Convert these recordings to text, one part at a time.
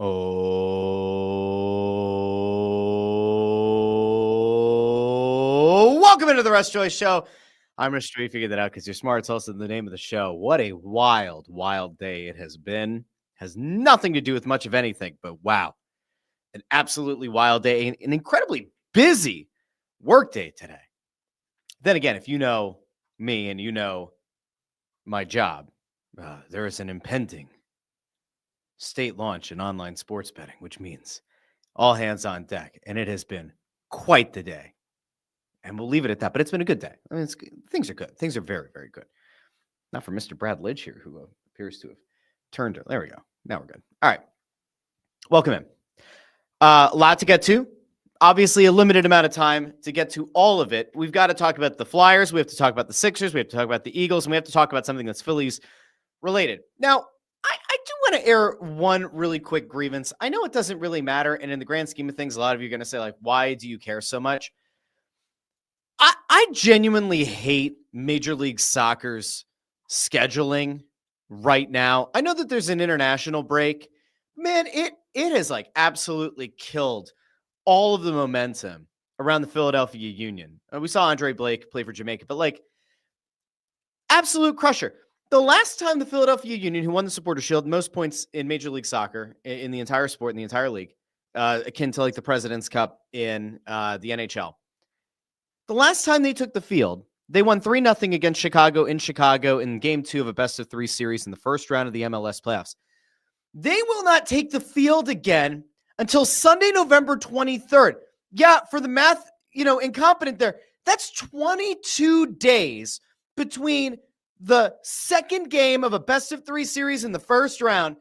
Oh, welcome into the Russ Joy Show. I'm Russ Joy. You figured that out because you're smart. It's also the name of the show. What a wild, wild day it has been. Has nothing to do with much of anything, but wow, an absolutely wild day, an incredibly busy work day today. Then again, if you know me and you know my job, there is an impending state launch in online sports betting, which means all hands on deck. And it has been quite the day. And we'll leave it at that. But it's been a good day. I mean, things are good. Things are very, very good. Not for Mr. Brad Lidge here, who appears to have turned. There we go. Now we're good. All right. Welcome in. A lot to get to. Obviously, a limited amount of time to get to all of it. We've got to talk about the Flyers. We have to talk about the Sixers. We have to talk about the Eagles. And we have to talk about something that's Phillies related. Now, I do want to air one really quick grievance. I know it doesn't really matter. And in the grand scheme of things, a lot of you are going to say, like, why do you care so much? I genuinely hate Major League Soccer's scheduling right now. I know that there's an international break. Man, it has like absolutely killed all of the momentum around the Philadelphia Union. We saw Andre Blake play for Jamaica, but like absolute crusher. The last time the Philadelphia Union, who won the Supporter Shield, most points in Major League Soccer in the entire sport, in the entire league, akin to like the President's Cup in the NHL. The last time they took the field, they won 3-0 against Chicago in Game 2 of a best-of-3 series in the first round of the MLS playoffs. They will not take the field again until Sunday, November 23rd. Yeah, for the math, incompetent there. That's 22 days between the second game of a best-of-3 series in the first round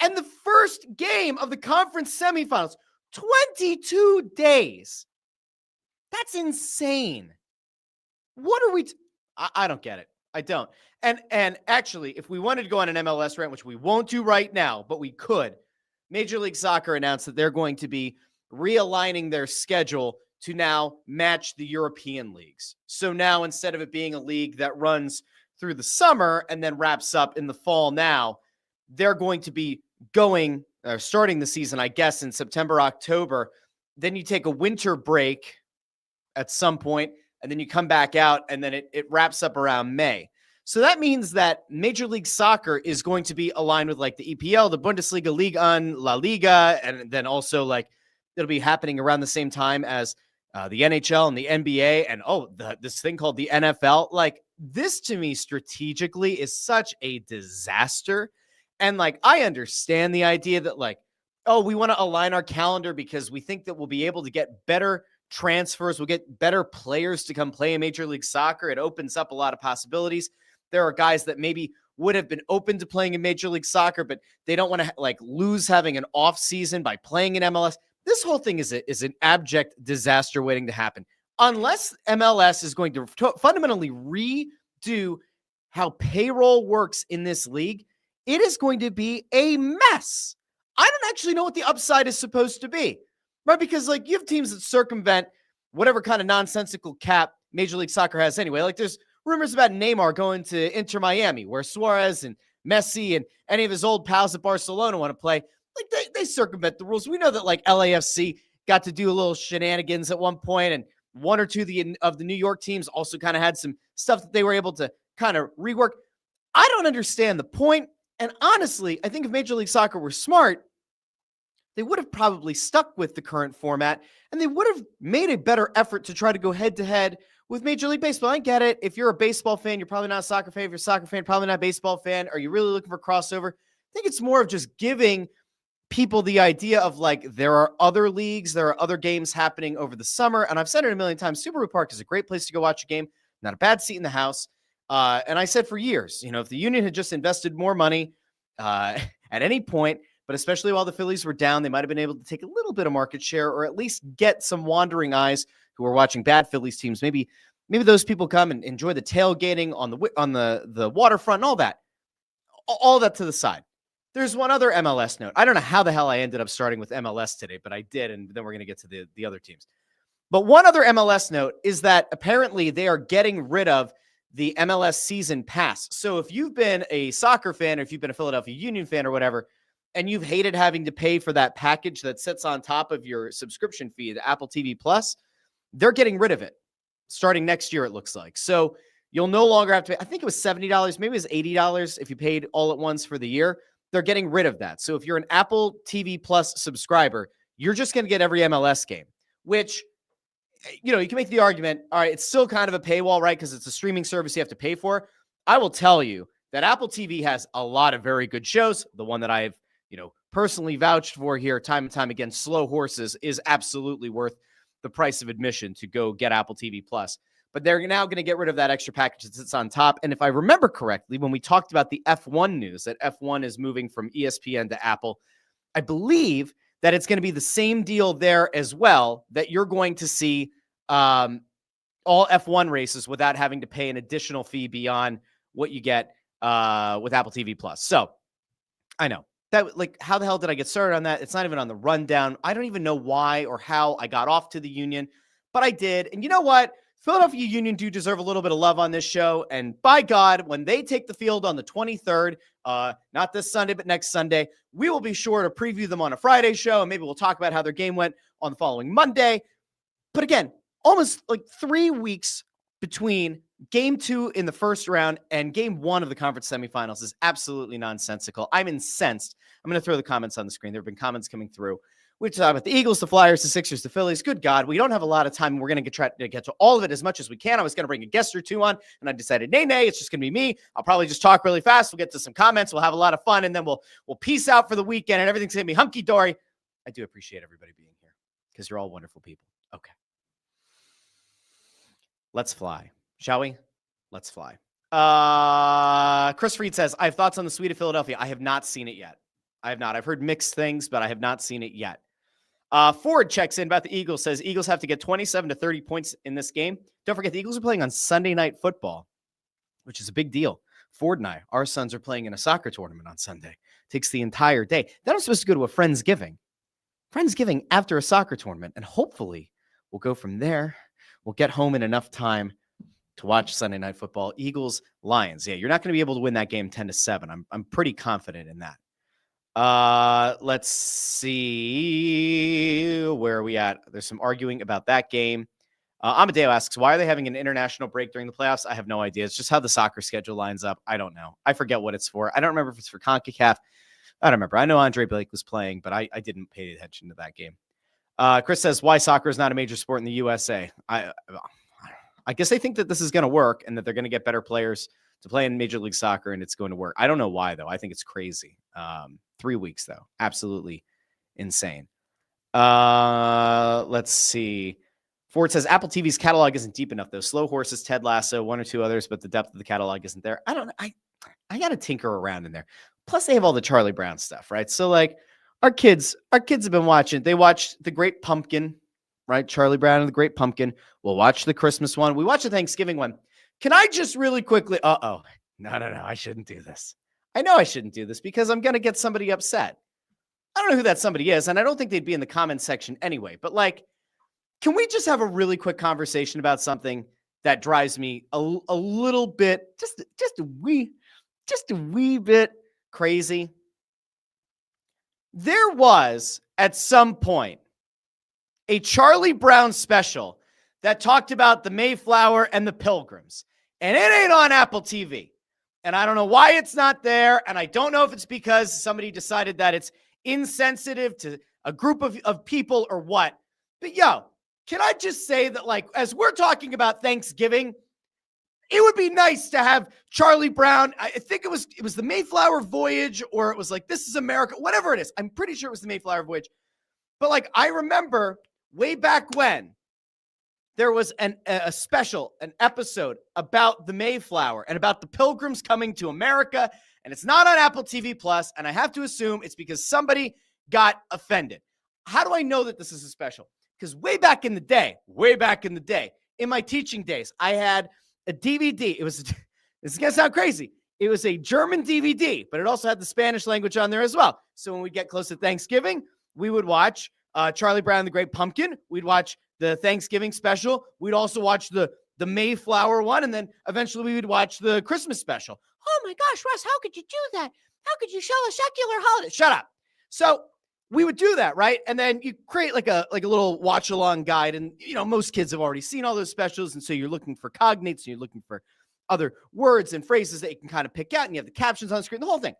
and the first game of the conference semifinals. 22 days. That's insane. What are we? I don't get it. I don't. And actually, if we wanted to go on an MLS rant, which we won't do right now, but we could, Major League Soccer announced that they're going to be realigning their schedule to now match the European leagues. So now, instead of it being a league that runs through the summer and then wraps up in the fall, now they're going to be starting the season, I guess, in September, October. Then you take a winter break at some point, and then you come back out, and then it wraps up around May. So that means that Major League Soccer is going to be aligned with like the EPL, the Bundesliga, Liga 1, La Liga, and then also like it'll be happening around the same time as the NHL and the NBA, and this thing called the NFL. Like this to me strategically is such a disaster. And like I understand the idea that like, we want to align our calendar because we think that we'll be able to get better transfers. We'll get better players to come play in Major League Soccer. It opens up a lot of possibilities. There are guys that maybe would have been open to playing in Major League Soccer, but they don't want to like lose having an off season by playing in MLS. This whole thing is an abject disaster waiting to happen. Unless MLS is going to fundamentally redo how payroll works in this league, it is going to be a mess. I don't actually know what the upside is supposed to be. Right, because like you have teams that circumvent whatever kind of nonsensical cap Major League Soccer has anyway. Like there's rumors about Neymar going to Inter Miami, where Suarez and Messi and any of his old pals at Barcelona want to play. Like they circumvent the rules. We know that like LAFC got to do a little shenanigans at one point, and one or two of the New York teams also kind of had some stuff that they were able to kind of rework. I don't understand the point. And honestly, I think if Major League Soccer were smart, they would have probably stuck with the current format, and they would have made a better effort to try to go head-to-head with Major League Baseball. I get it. If you're a baseball fan, you're probably not a soccer fan. If you're a soccer fan, probably not a baseball fan. Are you really looking for crossover? I think it's more of just giving people the idea of, like, there are other leagues, there are other games happening over the summer, and I've said it a million times, Subaru Park is a great place to go watch a game, not a bad seat in the house. And I said for years, if the Union had just invested more money at any point, but especially while the Phillies were down, they might have been able to take a little bit of market share or at least get some wandering eyes who are watching bad Phillies teams. Maybe those people come and enjoy the tailgating on the waterfront and all that. All that to the side. There's one other MLS note. I don't know how the hell I ended up starting with MLS today, but I did, and then we're going to get to the other teams. But one other MLS note is that apparently they are getting rid of the MLS season pass. So if you've been a soccer fan, or if you've been a Philadelphia Union fan or whatever, and you've hated having to pay for that package that sits on top of your subscription fee, the Apple TV Plus, they're getting rid of it starting next year, it looks like. So you'll no longer have to pay. I think it was $70, maybe it was $80 if you paid all at once for the year. They're getting rid of that. So if you're an Apple TV Plus subscriber, you're just going to get every MLS game, which, you know, you can make the argument, all right, it's still kind of a paywall, right? Because it's a streaming service you have to pay for. I will tell you that Apple TV has a lot of very good shows. The one that I've, you know, personally vouched for here time and time again, Slow Horses, is absolutely worth the price of admission to go get Apple TV Plus. But they're now going to get rid of that extra package that sits on top. And if I remember correctly, when we talked about the F1 news, that F1 is moving from ESPN to Apple, I believe that it's going to be the same deal there as well, that you're going to see all F1 races without having to pay an additional fee beyond what you get with Apple TV Plus. So I know that, like, how the hell did I get started on that? It's not even on the rundown. I don't even know why or how I got off to the Union, but I did. And you know what? Philadelphia Union do deserve a little bit of love on this show. And by God, when they take the field on the 23rd, not this Sunday, but next Sunday, we will be sure to preview them on a Friday show. And maybe we'll talk about how their game went on the following Monday. But again, almost like 3 weeks between game 2 in the first round and game 1 of the conference semifinals is absolutely nonsensical. I'm incensed. I'm going to throw the comments on the screen. There have been comments coming through. We talk about the Eagles, the Flyers, the Sixers, the Phillies. Good God, we don't have a lot of time. We're going to try to get to all of it as much as we can. I was going to bring a guest or two on, and I decided, nay, it's just going to be me. I'll probably just talk really fast. We'll get to some comments. We'll have a lot of fun, and then we'll peace out for the weekend, and everything's going to be hunky-dory. I do appreciate everybody being here because you're all wonderful people. Okay. Let's fly, shall we? Let's fly. Chris Freed says, I have thoughts on the Suite of Philadelphia. I have not seen it yet. I have not. I've heard mixed things, but I have not seen it yet. Ford checks in about the Eagles, says Eagles have to get 27 to 30 points in this game. Don't forget, the Eagles are playing on Sunday Night Football, which is a big deal. Ford and I, our sons are playing in a soccer tournament on Sunday. Takes the entire day. Then I'm supposed to go to a Friendsgiving after a soccer tournament, and hopefully we'll go from there. We'll get home in enough time to watch Sunday Night Football. Eagles, Lions. Yeah, you're not going to be able to win that game 10-7. I'm pretty confident in that. Let's see. Where are we at? There's some arguing about that game. Amadeo asks, why are they having an international break during the playoffs? I have no idea. It's just how the soccer schedule lines up. I don't know. I forget what it's for. I don't remember if it's for CONCACAF. I don't remember. I know Andre Blake was playing, but I didn't pay attention to that game. Chris says, why soccer is not a major sport in the USA? I guess they think that this is going to work and that they're going to get better players to play in Major League Soccer, and it's going to work. I don't know why, though. I think it's crazy. 3 weeks, though. Absolutely insane. Let's see. Ford says, Apple TV's catalog isn't deep enough, though. Slow Horses, Ted Lasso, 1 or 2 others, but the depth of the catalog isn't there. I don't know. I got to tinker around in there. Plus, they have all the Charlie Brown stuff, right? So, like, our kids have been watching. They watched The Great Pumpkin, right? Charlie Brown and The Great Pumpkin. We'll watch the Christmas one. We watch the Thanksgiving one. Can I just really quickly? No. I shouldn't do this. I know I shouldn't do this because I'm going to get somebody upset. I don't know who that somebody is, and I don't think they'd be in the comment section anyway. But, like, can we just have a really quick conversation about something that drives me a little bit, just a wee bit crazy? There was, at some point, a Charlie Brown special that talked about the Mayflower and the Pilgrims. And it ain't on Apple TV. And I don't know why it's not there. And I don't know if it's because somebody decided that it's insensitive to a group of people or what. But can I just say that, like, as we're talking about Thanksgiving, it would be nice to have Charlie Brown. I think it was the Mayflower Voyage, or it was like This Is America, whatever it is. I'm pretty sure it was the Mayflower Voyage. But, like, I remember way back when there was a special, an episode about the Mayflower and about the Pilgrims coming to America, and it's not on Apple TV Plus, and I have to assume it's because somebody got offended. How do I know that this is a special? Because way back in the day, in my teaching days, I had a DVD. This is going to sound crazy. It was a German DVD, but it also had the Spanish language on there as well. So when we get close to Thanksgiving, we would watch Charlie Brown and the Great Pumpkin. We'd watch the Thanksgiving special. We'd also watch the Mayflower one, and then eventually we would watch the Christmas special. Oh my gosh, Russ, how could you do that? How could you show a secular holiday? Shut up. So we would do that, right? And then you create like a little watch along guide. And, most kids have already seen all those specials. And so you're looking for cognates and you're looking for other words and phrases that you can kind of pick out. And you have the captions on the screen, the whole thing.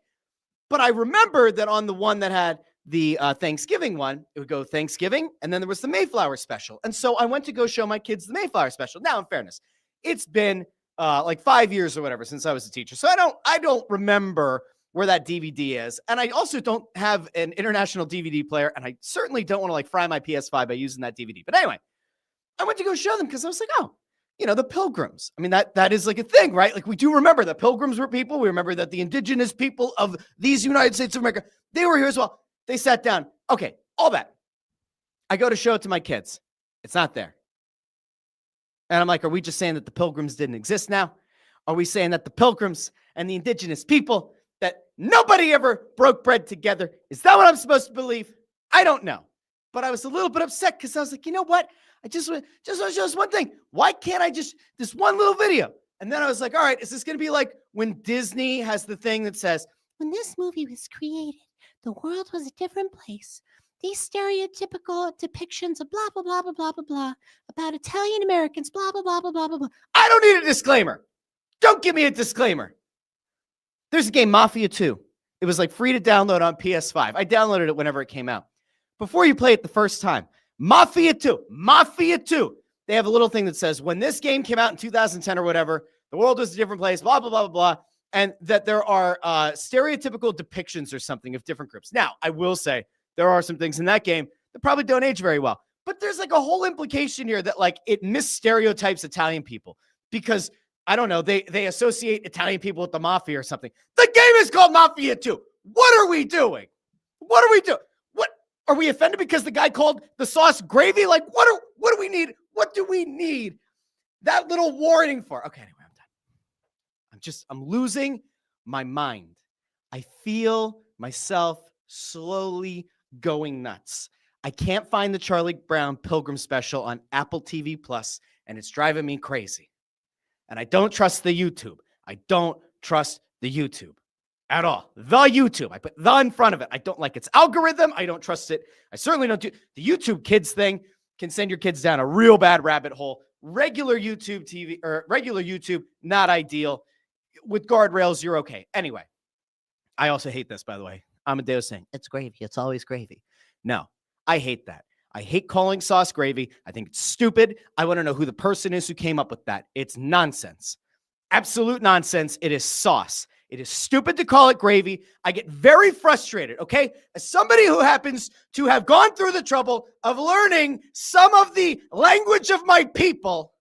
But I remember that on the one that had the Thanksgiving one, it would go Thanksgiving. And then there was the Mayflower special. And so I went to go show my kids the Mayflower special. Now, in fairness, it's been like 5 years or whatever since I was a teacher. So I don't remember where that DVD is. And I also don't have an international DVD player. And I certainly don't want to like fry my PS5 by using that DVD. But anyway, I went to go show them because I was like, oh, the Pilgrims. I mean, that is like a thing, right? Like we do remember that Pilgrims were people. We remember that the indigenous people of these United States of America, they were here as well. They sat down. Okay, all that. I go to show it to my kids. It's not there. And I'm like, are we just saying that the Pilgrims didn't exist now? Are we saying that the Pilgrims and the indigenous people, that nobody ever broke bread together? Is that what I'm supposed to believe? I don't know. But I was a little bit upset because I was like, you know what? I just want to show us one thing. Why can't I this one little video? And then I was like, all right, is this going to be like when Disney has the thing that says, when this movie was created, the world was a different place. These stereotypical depictions of blah, blah, blah, blah, blah, blah, blah, about Italian Americans, blah, blah, blah, blah, blah, blah, blah. I don't need a disclaimer. Don't give me a disclaimer. There's a game, Mafia 2. It was like free to download on PS5. I downloaded it whenever it came out. Before you play it the first time, Mafia 2. They have a little thing that says, when this game came out in 2010 or whatever, the world was a different place, blah, blah, blah, blah, blah. And that there are stereotypical depictions or something of different groups. Now, I will say there are some things in that game that probably don't age very well. But there's like a whole implication here that like it misstereotypes Italian people because, I don't know, they associate Italian people with the mafia or something. The game is called Mafia 2. What are we doing? What are we offended because the guy called the sauce gravy? Like, what do we need? What do we need that little warning for? Okay, anyway, I'm done. I'm losing my mind. I feel myself slowly going nuts. I can't find the Charlie Brown Pilgrim special on Apple TV Plus, and it's driving me crazy. And I don't trust the YouTube. I don't trust the YouTube at all. The YouTube. I put the in front of it. I don't like its algorithm. I don't trust it. I certainly don't do the YouTube Kids thing. Can send your kids down a real bad rabbit hole. Regular YouTube TV or regular YouTube, not ideal. With guardrails, you're okay. Anyway, I also hate this, by the way. Amadeus saying, it's gravy. It's always gravy. No, I hate that. I hate calling sauce gravy. I think it's stupid. I want to know who the person is who came up with that. It's nonsense. Absolute nonsense. It is sauce. It is stupid to call it gravy. I get very frustrated, okay? As somebody who happens to have gone through the trouble of learning some of the language of my people,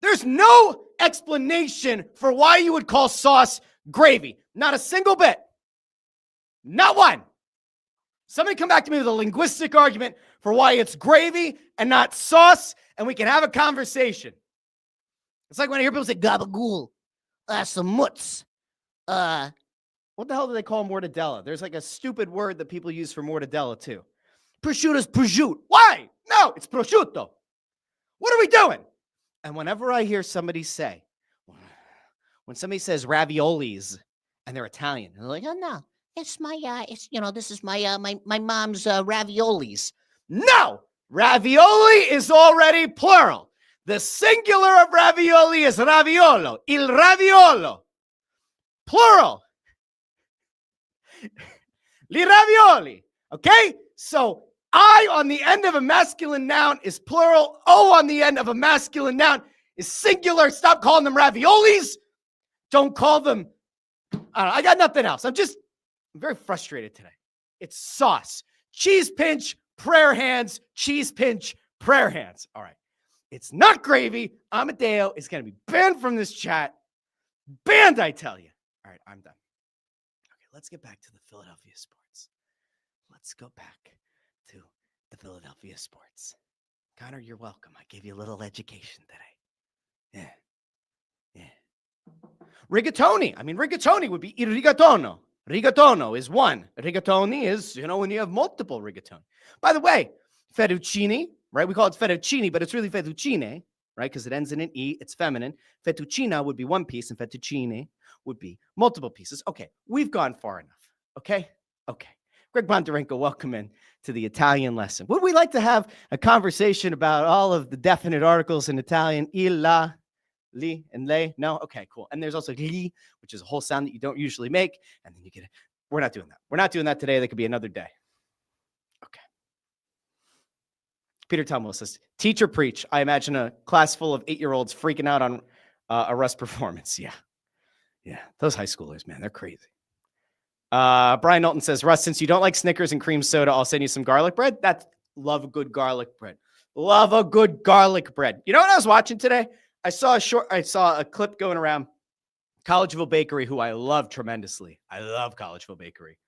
there's no explanation for why you would call sauce gravy. Not a single bit. Not one. Somebody come back to me with a linguistic argument for why it's gravy and not sauce, and we can have a conversation. It's like when I hear people say gabagool, some mutz. What the hell do they call mortadella? There's like a stupid word that people use for mortadella too. Prosciutto's prosciutto. Why? No, it's prosciutto. What are we doing? And whenever I hear somebody say, when somebody says raviolis and they're Italian, and they're like, oh no, it's my, this is my mom's raviolis. No, ravioli is already plural. The singular of ravioli is raviolo. Il raviolo. Plural. Li ravioli. Okay? So I on the end of a masculine noun is plural. O on the end of a masculine noun is singular. Stop calling them raviolis. Don't call them. I got nothing else. I'm very frustrated today. It's sauce. Cheese pinch, prayer hands. Cheese pinch, prayer hands. All right. It's not gravy. Amadeo is going to be banned from this chat. Banned, I tell you. All right, I'm done. Okay, let's get back to the Philadelphia sports. Let's go back to the Philadelphia sports. Connor, you're welcome. I gave you a little education today. Yeah. Rigatoni. I mean, rigatoni would be il rigatono. Rigatono is one. Rigatoni is, when you have multiple rigatoni. By the way, fettuccine, right? We call it fettuccine, but it's really fettuccine, right? Because it ends in an E. It's feminine. Fettuccina would be one piece, and fettuccine would be multiple pieces. Okay, we've gone far enough. Okay. Greg Bondarenko, welcome in to the Italian lesson. Would we like to have a conversation about all of the definite articles in Italian? Il, la, li, and lei? No? Okay, cool. And there's also li, which is a whole sound that you don't usually make. And then you get it. We're not doing that. We're not doing that today. That could be another day. Okay. Peter Tumwell says, teach or preach. I imagine a class full of 8-year-olds freaking out on a Russ performance. Yeah. Those high schoolers, man, they're crazy. Brian Knowlton says, Russ, since you don't like Snickers and cream soda, I'll send you some garlic bread. Love a good garlic bread. Love a good garlic bread. You know what I was watching today? I saw a clip going around Collegeville Bakery, who I love tremendously. I love Collegeville Bakery.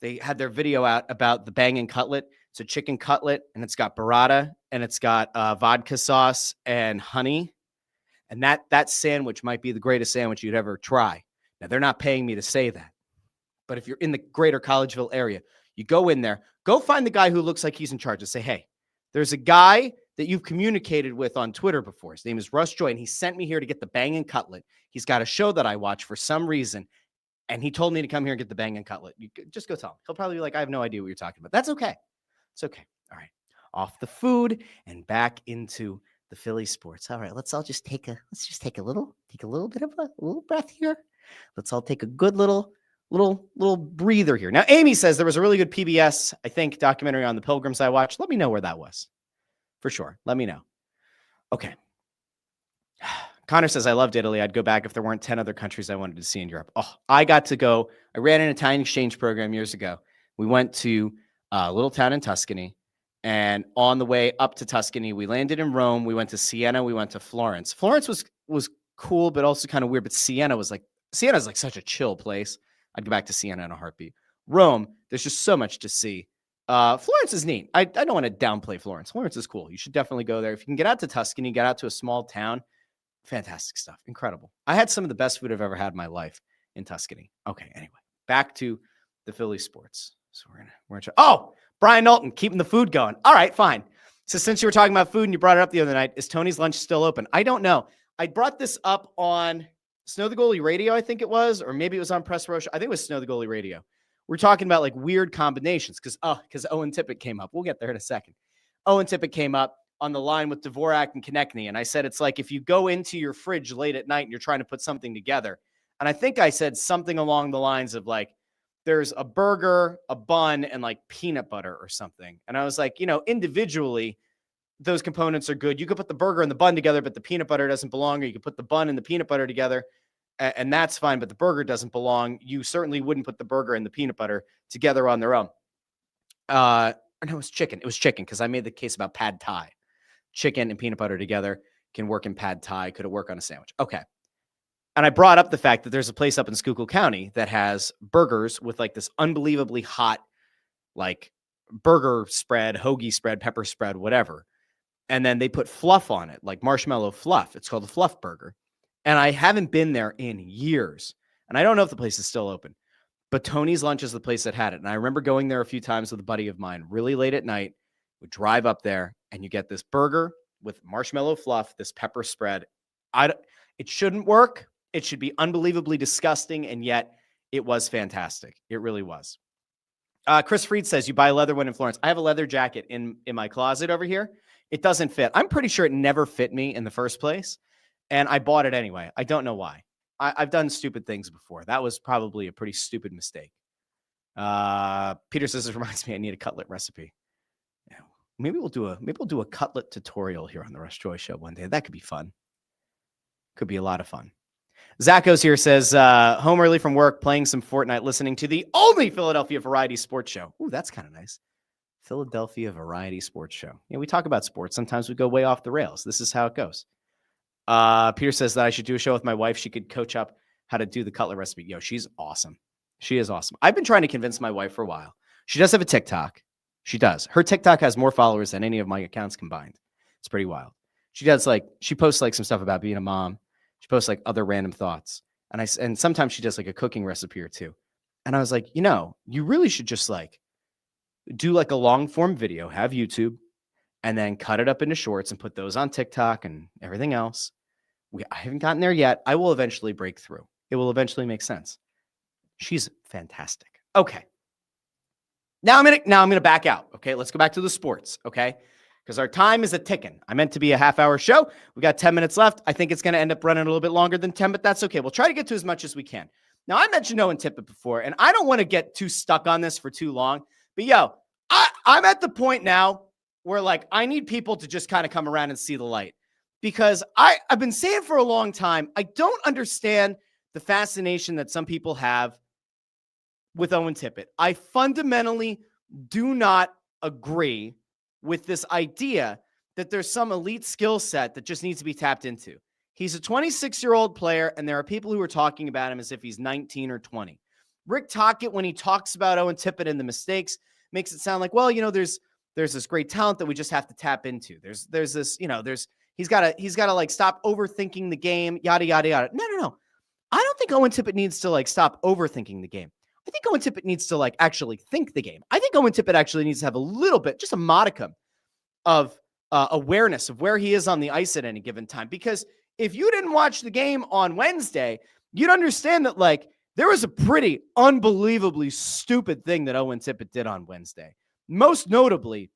They had their video out about the bangin' cutlet. It's a chicken cutlet, and it's got burrata, and it's got vodka sauce and honey. And that sandwich might be the greatest sandwich you'd ever try. Now, they're not paying me to say that. But if you're in the greater Collegeville area, you go in there, go find the guy who looks like he's in charge and say, hey, there's a guy that you've communicated with on Twitter before. His name is Russ Joy, and he sent me here to get the bangin' cutlet. He's got a show that I watch for some reason, and he told me to come here and get the bangin' cutlet. You just go tell him. He'll probably be like, I have no idea what you're talking about. That's okay. It's okay. All right. Off the food and back into the Philly sports. All right. Let's just take a little bit of a little breath here. Let's all take a good little breather here. Now, Amy says there was a really good PBS, I think, documentary on the Pilgrims I watched. Let me know where that was. For sure. Let me know. Okay. Connor says, I loved Italy. I'd go back if there weren't 10 other countries I wanted to see in Europe. Oh, I got to go. I ran an Italian exchange program years ago. We went to a little town in Tuscany. And on the way up to Tuscany, we landed in Rome. We went to Siena. We went to Florence. Florence was cool, but also kind of weird. But Siena's like such a chill place. I'd go back to Siena in a heartbeat. Rome, there's just so much to see. Florence is neat. I don't want to downplay Florence. Florence is cool. You should definitely go there. If you can get out to Tuscany, get out to a small town, fantastic stuff. Incredible. I had some of the best food I've ever had in my life in Tuscany. Okay, anyway, back to the Philly sports. So we're gonna Brian Knowlton, keeping the food going. All right, fine. So since you were talking about food and you brought it up the other night, is Tony's Lunch still open? I don't know. I brought this up on Snow the Goalie Radio, I think it was, or maybe it was on Press Row. I think it was Snow the Goalie Radio. We're talking about like weird combinations because Owen Tippett came up. We'll get there in a second. Owen Tippett came up on the line with Dvorak and Konechny, and I said it's like if you go into your fridge late at night and you're trying to put something together. And I think I said something along the lines of like, there's a burger, a bun, and like peanut butter or something. And I was like, individually, those components are good. You could put the burger and the bun together, but the peanut butter doesn't belong. Or you could put the bun and the peanut butter together, and that's fine, but the burger doesn't belong. You certainly wouldn't put the burger and the peanut butter together on their own. No, it was chicken. It was chicken because I made the case about pad thai. Chicken and peanut butter together can work in pad thai. Could it work on a sandwich? Okay. And I brought up the fact that there's a place up in Schuylkill County that has burgers with like this unbelievably hot, like burger spread, hoagie spread, pepper spread, whatever. And then they put fluff on it, like marshmallow fluff. It's called a fluff burger. And I haven't been there in years. And I don't know if the place is still open, but Tony's Lunch is the place that had it. And I remember going there a few times with a buddy of mine, really late at night. Would drive up there and you get this burger with marshmallow fluff, this pepper spread. It shouldn't work. It should be unbelievably disgusting, and yet it was fantastic. It really was. Chris Freed says, you buy a leather one in Florence. I have a leather jacket in my closet over here. It doesn't fit. I'm pretty sure it never fit me in the first place, and I bought it anyway. I don't know why. I've done stupid things before. That was probably a pretty stupid mistake. Peter says, this reminds me I need a cutlet recipe. Yeah, maybe we'll do a cutlet tutorial here on the Russ Joy Show one day. That could be fun. Could be a lot of fun. Zachos here says, home early from work, playing some Fortnite, listening to the only Philadelphia variety sports show. Ooh, that's kind of nice. Philadelphia variety sports show. Yeah, we talk about sports. Sometimes we go way off the rails. This is how it goes. Peter says that I should do a show with my wife. She could coach up how to do the cutlet recipe. Yo, she's awesome. She is awesome. I've been trying to convince my wife for a while. She does have a TikTok. She does. Her TikTok has more followers than any of my accounts combined. It's pretty wild. She posts like some stuff about being a mom. She posts like other random thoughts. And sometimes she does like a cooking recipe or two. And I was like, you really should just like do like a long form video, have YouTube, and then cut it up into shorts and put those on TikTok and everything else. I haven't gotten there yet. I will eventually break through. It will eventually make sense. She's fantastic. Okay. Now I'm gonna back out. Okay, let's go back to the sports. Okay, because our time is a ticking. I meant to be a half-hour show. We got 10 minutes left. I think it's going to end up running a little bit longer than 10, but that's okay. We'll try to get to as much as we can. Now, I mentioned Owen Tippett before, and I don't want to get too stuck on this for too long. But I'm at the point now where like I need people to just kind of come around and see the light, because I've been saying for a long time, I don't understand the fascination that some people have with Owen Tippett. I fundamentally do not agree with this idea that there's some elite skill set that just needs to be tapped into. He's a 26-year-old player, and there are people who are talking about him as if he's 19 or 20. Rick Tocchet, when he talks about Owen Tippett and the mistakes, makes it sound like, well, there's this great talent that we just have to tap into. There's this, he's got to like stop overthinking the game, yada, yada, yada. No. I don't think Owen Tippett needs to like stop overthinking the game. I think Owen Tippett needs to like actually think the game. I think Owen Tippett actually needs to have a little bit, just a modicum of awareness of where he is on the ice at any given time. Because if you didn't watch the game on Wednesday, you'd understand that like there was a pretty unbelievably stupid thing that Owen Tippett did on Wednesday. Most notably,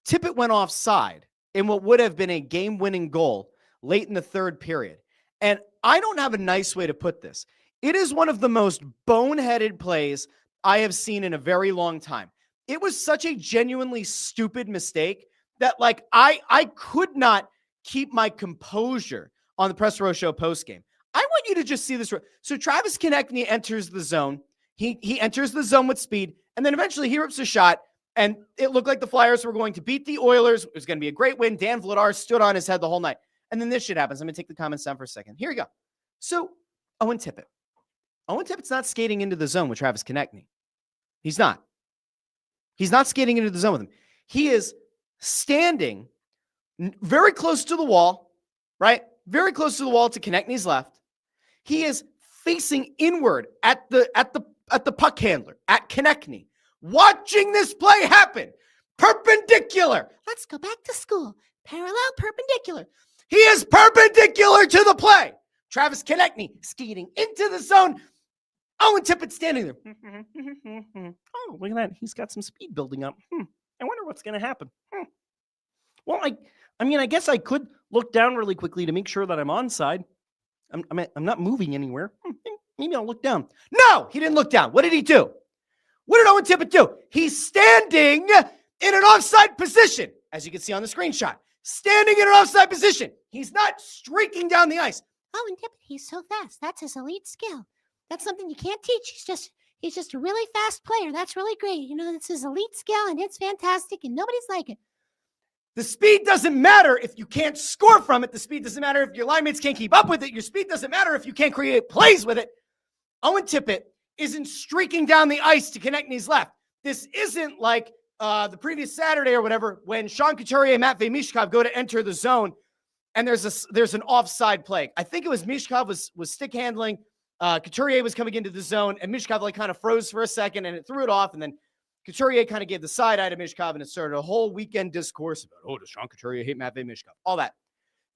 Tippett went offside in what would have been a game-winning goal late in the third period. And I don't have a nice way to put this. It is one of the most boneheaded plays I have seen in a very long time. It was such a genuinely stupid mistake that like I could not keep my composure on the Press Row Show postgame. I want you to just see this. So Travis Konechny enters the zone. He enters the zone with speed, and then eventually he rips a shot, and it looked like the Flyers were going to beat the Oilers. It was going to be a great win. Dan Vladar stood on his head the whole night. And then this shit happens. I'm going to take the comments down for a second. Here we go. So Owen Tippett. Owen Tippett's not skating into the zone with Travis Konechny. He's not. He's not skating into the zone with him. He is standing very close to the wall, right? Very close to the wall to Konechny's left. He is facing inward at the puck handler, at Konechny, watching this play happen. Perpendicular. Let's go back to school. Parallel, perpendicular. He is perpendicular to the play. Travis Konechny skating into the zone. Owen Tippett standing there. Oh, look at that. He's got some speed building up. I wonder what's going to happen. Well, I guess I could look down really quickly to make sure that I'm onside. I'm not moving anywhere. Maybe I'll look down. No, he didn't look down. What did he do? What did Owen Tippett do? He's standing in an offside position, as you can see on the screenshot. Standing in an offside position. He's not streaking down the ice. Owen Tippett, he's so fast. That's his elite skill. That's something you can't teach. He's just a really fast player. That's really great. That's his elite skill, and it's fantastic, and nobody's like it. The speed doesn't matter if you can't score from it. The speed doesn't matter if your line mates can't keep up with it. Your speed doesn't matter if you can't create plays with it. Owen Tippett isn't streaking down the ice to Konechny's left. This isn't like the previous Saturday or whatever when Sean Couturier and Matvei Michkov go to enter the zone, and there's an offside play. I think it was Michkov was stick handling. Couturier was coming into the zone, and Michkov like kind of froze for a second, and it threw it off, and then Couturier kind of gave the side eye to Michkov, and it started a whole weekend discourse about, does Sean Couturier hate Matvei Michkov? All that.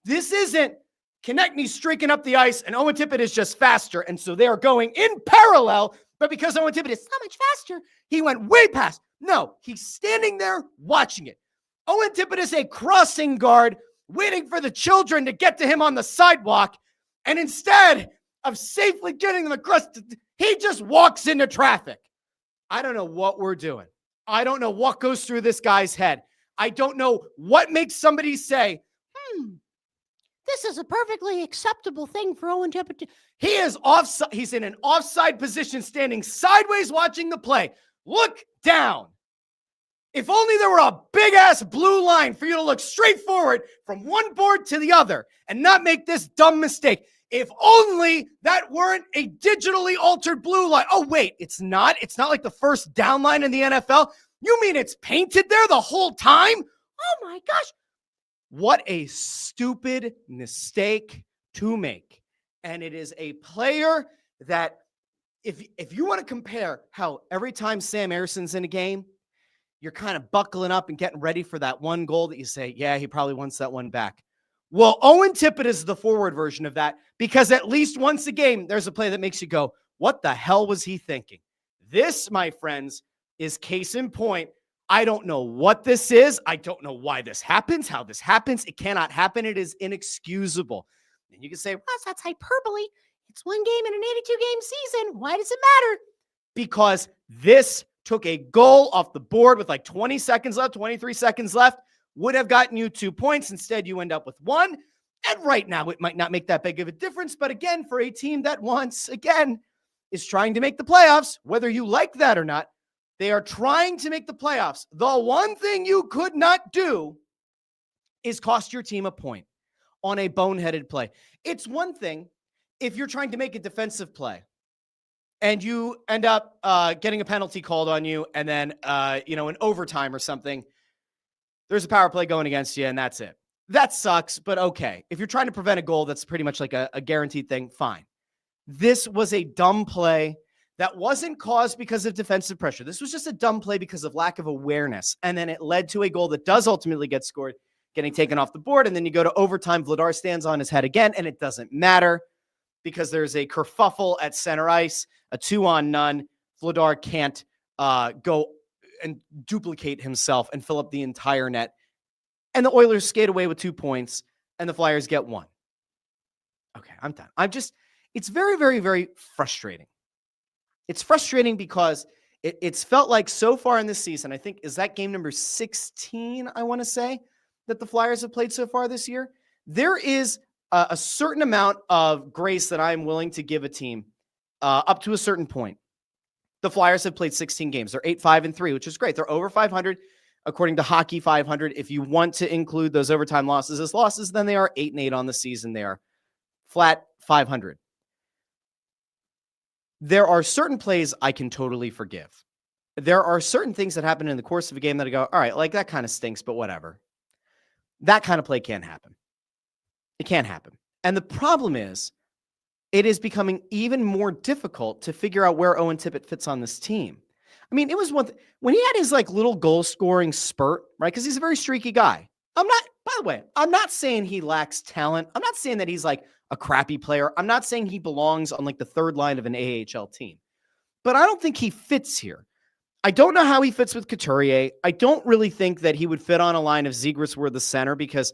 This isn't Konechny streaking up the ice, and Owen Tippett is just faster, and so they are going in parallel, but because Owen Tippett is so much faster, he went way past. No, he's standing there watching it. Owen Tippett is a crossing guard waiting for the children to get to him on the sidewalk, and instead of safely getting them across, he just walks into traffic. I don't know what we're doing. I don't know what goes through this guy's head. I don't know what makes somebody say, this is a perfectly acceptable thing for Owen Tippett to... He is offside. He's in an offside position, standing sideways watching the play. Look down. If only there were a big-ass blue line for you to look straight forward from one board to the other and not make this dumb mistake. If only that weren't a digitally altered blue line. Oh, wait, it's not? It's not like the first down line in the NFL? You mean it's painted there the whole time? Oh, my gosh. What a stupid mistake to make. And it is a player that, if you want to compare how every time Sam Erson's in a game, you're kind of buckling up and getting ready for that one goal that you say, yeah, he probably wants that one back. Well, Owen Tippett is the forward version of that, because at least once a game, there's a play that makes you go, what the hell was he thinking? This, my friends, is case in point. I don't know what this is. I don't know why this happens, how this happens. It cannot happen. It is inexcusable. And you can say, Russ, that's hyperbole. It's one game in an 82-game season. Why does it matter? because this took a goal off the board with like 20 seconds left, 23 seconds left, would have gotten you 2 points. Instead, you end up with 1. And right now, it might not make that big of a difference. But again, for a team that once again is trying to make the playoffs, whether you like that or not, they are trying to make the playoffs. The one thing you could not do is cost your team a point on a boneheaded play. It's one thing if you're trying to make a defensive play and you end up getting a penalty called on you, and then, in overtime or something, there's a power play going against you, and that's it. That sucks, but okay. If you're trying to prevent a goal, that's pretty much like a guaranteed thing, fine. This was a dumb play that wasn't caused because of defensive pressure. This was just a dumb play because of lack of awareness, and then it led to a goal that does ultimately get scored, getting taken off the board, and then you go to overtime, Vladar stands on his head again, and it doesn't matter because there's a kerfuffle at center ice, a 2-on-none. Vladar can't go and duplicate himself and fill up the entire net. And the Oilers skate away with 2 points, and the Flyers get 1. Okay, I'm done. It's very, very, very frustrating. It's frustrating because it's felt like so far in this season, I think, is that game number 16, I want to say, that the Flyers have played so far this year? There is a certain amount of grace that I'm willing to give a team up to a certain point. The Flyers have played 16 games. They're 8-5-3, which is great. They're over 500, according to Hockey 500. If you want to include those overtime losses as losses, then they are 8-8 on the season. They are flat 500. There are certain plays I can totally forgive. There are certain things that happen in the course of a game that I go, all right, like that kind of stinks, but whatever. That kind of play can't happen. It can't happen. And the problem is, it is becoming even more difficult to figure out where Owen Tippett fits on this team. I mean, it was when he had his like little goal scoring spurt, right? Because he's a very streaky guy. By the way, I'm not saying he lacks talent. I'm not saying that he's like a crappy player. I'm not saying he belongs on like the third line of an AHL team. But I don't think he fits here. I don't know how he fits with Couturier. I don't really think that he would fit on a line if Zegras were the center, because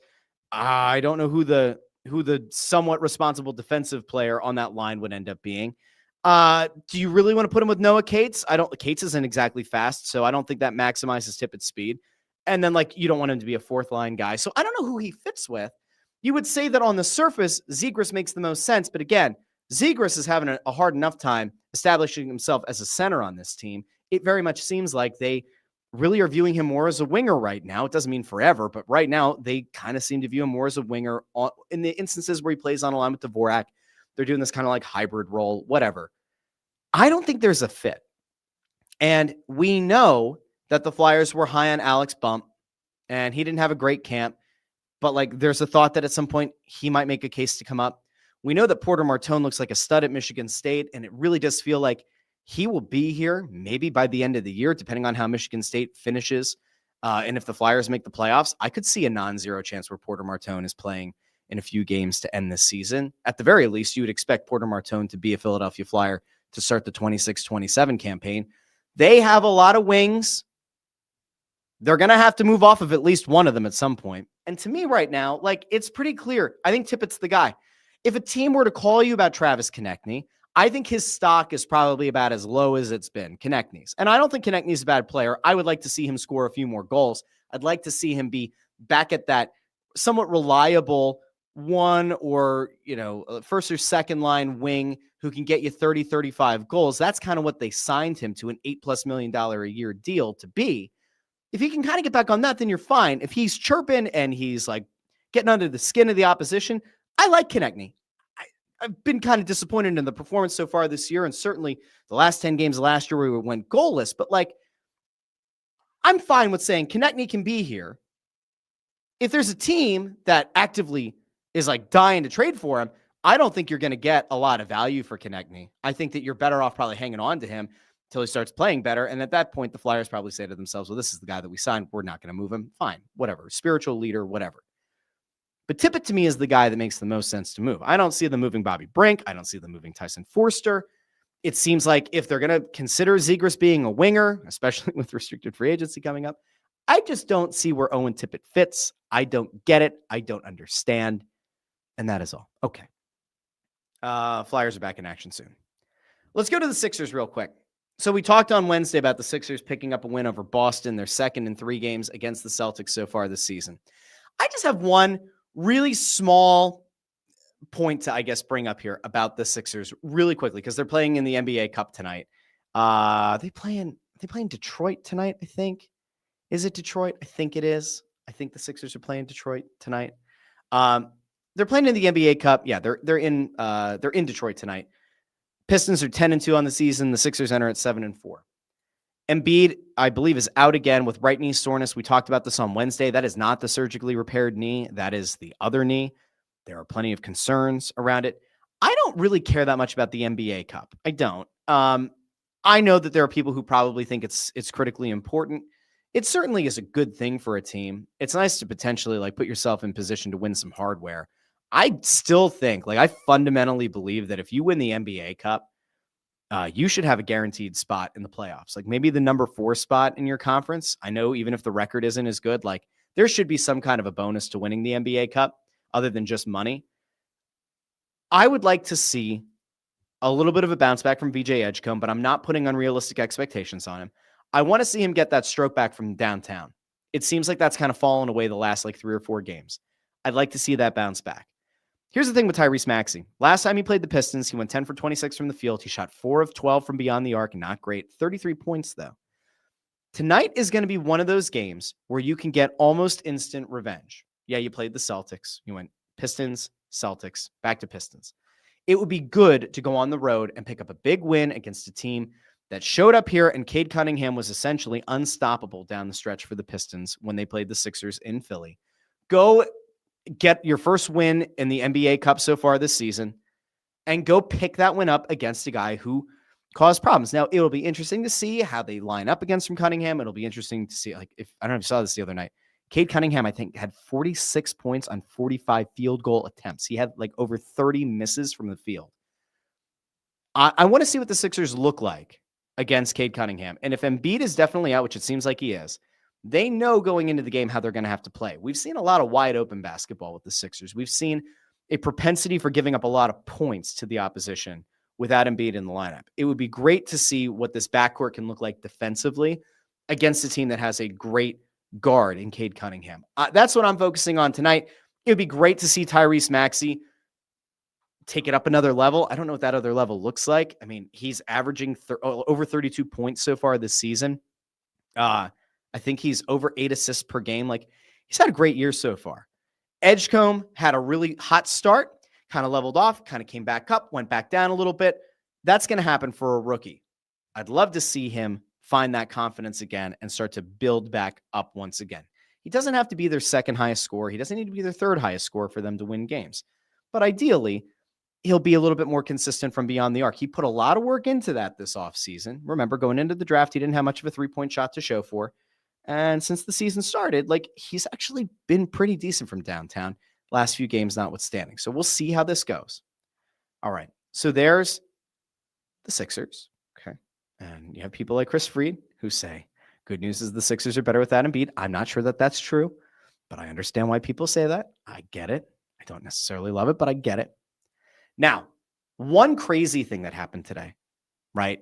I don't know who the somewhat responsible defensive player on that line would end up being. Do you really want to put him with Noah Cates? Cates isn't exactly fast, so I don't think that maximizes Tippett's speed. And then you don't want him to be a fourth line guy. So I don't know who he fits with. You would say that on the surface, Zegras makes the most sense. But again, Zegras is having a hard enough time establishing himself as a center on this team. It very much seems like they really are viewing him more as a winger right now. It doesn't mean forever, but right now they kind of seem to view him more as a winger. In the instances where he plays on a line with Dvorak, they're doing this kind of like hybrid role, whatever. I don't think there's a fit. And we know that the Flyers were high on Alex Bump, and he didn't have a great camp, but there's a thought that at some point he might make a case to come up. We know that Porter Martone looks like a stud at Michigan State, and it really does feel like he will be here maybe by the end of the year, depending on how Michigan State finishes. And if the Flyers make the playoffs, I could see a non-zero chance where Porter Martone is playing in a few games to end this season. At the very least, you would expect Porter Martone to be a Philadelphia Flyer to start the 26-27 campaign. They have a lot of wings. They're going to have to move off of at least one of them at some point. And to me right now, it's pretty clear. I think Tippett's the guy. If a team were to call you about Travis Konechny, I think his stock is probably about as low as it's been, Konechny's. And I don't think Konechny's a bad player. I would like to see him score a few more goals. I'd like to see him be back at that somewhat reliable one or, first or second line wing who can get you 30, 35 goals. That's kind of what they signed him to, an $8+ million a year deal to be. If he can kind of get back on that, then you're fine. If he's chirping and he's getting under the skin of the opposition, I like Konechny. I've been kind of disappointed in the performance so far this year, and certainly the last 10 games of last year where we went goalless. But I'm fine with saying Konechny can be here. If there's a team that actively is dying to trade for him, I don't think you're going to get a lot of value for Konechny. I think that you're better off probably hanging on to him until he starts playing better. And at that point, the Flyers probably say to themselves, well, this is the guy that we signed. We're not going to move him. Fine, whatever. Spiritual leader, whatever. But Tippett to me is the guy that makes the most sense to move. I don't see them moving Bobby Brink. I don't see them moving Tyson Forster. It seems like if they're going to consider Zegras being a winger, especially with restricted free agency coming up, I just don't see where Owen Tippett fits. I don't get it. I don't understand. And that is all. Okay. Flyers are back in action soon. Let's go to the Sixers real quick. So we talked on Wednesday about the Sixers picking up a win over Boston. They're second in 3 games against the Celtics so far this season. I just have one really small point to, I guess, bring up here about the Sixers really quickly, because they're playing in the NBA Cup tonight. They playing Detroit tonight, I think. Is it Detroit? I think it is. I think the Sixers are playing Detroit tonight. They're playing in the NBA Cup. Yeah, they're in Detroit tonight. Pistons are 10-2 on the season. The Sixers enter at 7-4. Embiid, I believe, is out again with right knee soreness. We talked about this on Wednesday. That is not the surgically repaired knee. That is the other knee. There are plenty of concerns around it. I don't really care that much about the NBA Cup. I don't. I know that there are people who probably think it's critically important. It certainly is a good thing for a team. It's nice to potentially put yourself in position to win some hardware. I still think, I fundamentally believe that if you win the NBA Cup, you should have a guaranteed spot in the playoffs. Maybe the number 4 spot in your conference. I know even if the record isn't as good, there should be some kind of a bonus to winning the NBA Cup other than just money. I would like to see a little bit of a bounce back from VJ Edgecombe, but I'm not putting unrealistic expectations on him. I want to see him get that stroke back from downtown. It seems like that's kind of fallen away the last 3 or 4 games. I'd like to see that bounce back. Here's the thing with Tyrese Maxey. Last time he played the Pistons, he went 10 for 26 from the field. He shot 4 of 12 from beyond the arc. Not great. 33 points, though. Tonight is going to be one of those games where you can get almost instant revenge. Yeah, you played the Celtics. You went Pistons, Celtics, back to Pistons. It would be good to go on the road and pick up a big win against a team that showed up here, and Cade Cunningham was essentially unstoppable down the stretch for the Pistons when they played the Sixers in Philly. Go get your first win in the NBA Cup so far this season and go pick that win up against a guy who caused problems. Now, it'll be interesting to see how they line up against from Cunningham. It'll be interesting to see, if I don't know if you saw this the other night. Cade Cunningham, I think, had 46 points on 45 field goal attempts. He had over 30 misses from the field. I want to see what the Sixers look like against Cade Cunningham. And if Embiid is definitely out, which it seems like he is, they know going into the game how they're going to have to play. We've seen a lot of wide open basketball with the Sixers. We've seen a propensity for giving up a lot of points to the opposition without Embiid in the lineup. It would be great to see what this backcourt can look like defensively against a team that has a great guard in Cade Cunningham. That's what I'm focusing on tonight. It would be great to see Tyrese Maxey take it up another level. I don't know what that other level looks like. I mean, he's averaging over 32 points so far this season. I think he's over 8 assists per game. He's had a great year so far. Edgecombe had a really hot start, kind of leveled off, kind of came back up, went back down a little bit. That's going to happen for a rookie. I'd love to see him find that confidence again and start to build back up once again. He doesn't have to be their second highest scorer. He doesn't need to be their third highest scorer for them to win games. But ideally, he'll be a little bit more consistent from beyond the arc. He put a lot of work into that this offseason. Remember, going into the draft, he didn't have much of a 3-point shot to show for. And since the season started, he's actually been pretty decent from downtown, last few games notwithstanding. So we'll see how this goes. All right. So there's the Sixers. Okay. And you have people like Chris Fried who say, good news is the Sixers are better without Embiid. I'm not sure that that's true, but I understand why people say that. I get it. I don't necessarily love it, but I get it. Now, one crazy thing that happened today, right?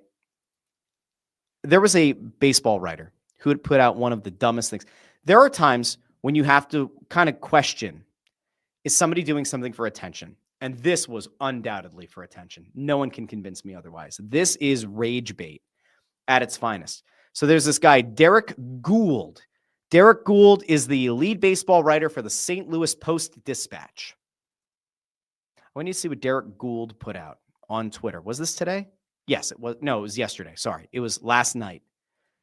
There was a baseball writer who had put out one of the dumbest things. There are times when you have to kind of question, is somebody doing something for attention? And this was undoubtedly for attention. No one can convince me otherwise. This is rage bait at its finest. So there's this guy, Derek Gould. Derek Gould is the lead baseball writer for the St. Louis Post-Dispatch. I need to see what Derek Gould put out on Twitter. Was this today? Yes, it was. No, it was yesterday. Sorry. It was last night.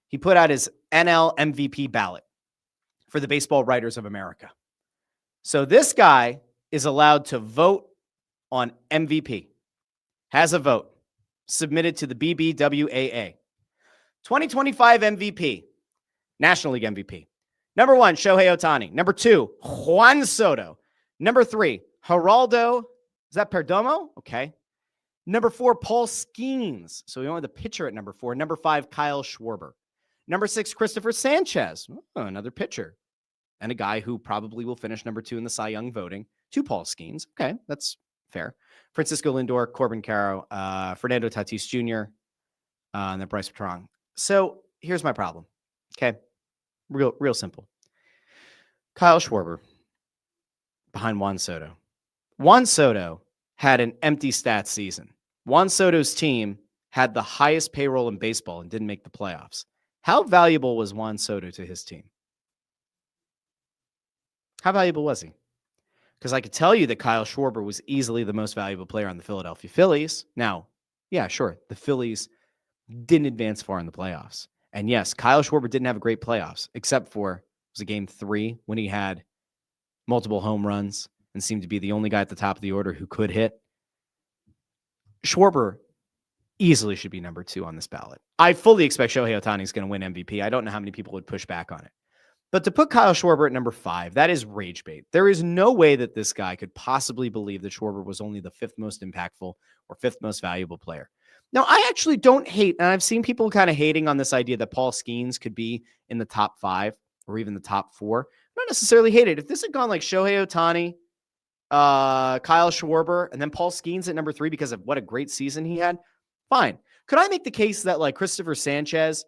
He put out his NL MVP ballot for the Baseball Writers of America. So this guy is allowed to vote on MVP, has a vote submitted to the BBWAA. 2025 MVP, National League MVP. Number 1, Shohei Ohtani. Number 2, Juan Soto. Number 3, Geraldo. Is that Perdomo? Okay. Number 4, Paul Skeens. So we went with the pitcher at number 4. Number 5, Kyle Schwarber. Number 6, Christopher Sanchez. Oh, another pitcher. And a guy who probably will finish number 2 in the Cy Young voting. 2 Paul Skeens. Okay, that's fair. Francisco Lindor, Corbin Carroll, Fernando Tatis Jr., and then Bryce Petrong. So here's my problem. Okay, real simple. Kyle Schwarber behind Juan Soto. Juan Soto had an empty stats season. Juan Soto's team had the highest payroll in baseball and didn't make the playoffs. How valuable was Juan Soto to his team? How valuable was he? Because I could tell you that Kyle Schwarber was easily the most valuable player on the Philadelphia Phillies. Now, yeah, sure, the Phillies didn't advance far in the playoffs. And yes, Kyle Schwarber didn't have a great playoffs, except for, it was a game 3 when he had multiple home runs and seemed to be the only guy at the top of the order who could hit. Schwarber easily should be number 2 on this ballot. I fully expect Shohei Ohtani is going to win MVP. I don't know how many people would push back on it. But to put Kyle Schwarber at number 5, that is rage bait. There is no way that this guy could possibly believe that Schwarber was only the 5th most impactful or 5th most valuable player. Now, I actually don't hate, and I've seen people kind of hating on this idea that Paul Skeens could be in the top 5 or even the top 4. I don't necessarily hate it. If this had gone like Shohei Ohtani, Kyle Schwarber, and then Paul Skeens at number 3 because of what a great season he had, fine. Could I make the case that like Christopher Sanchez,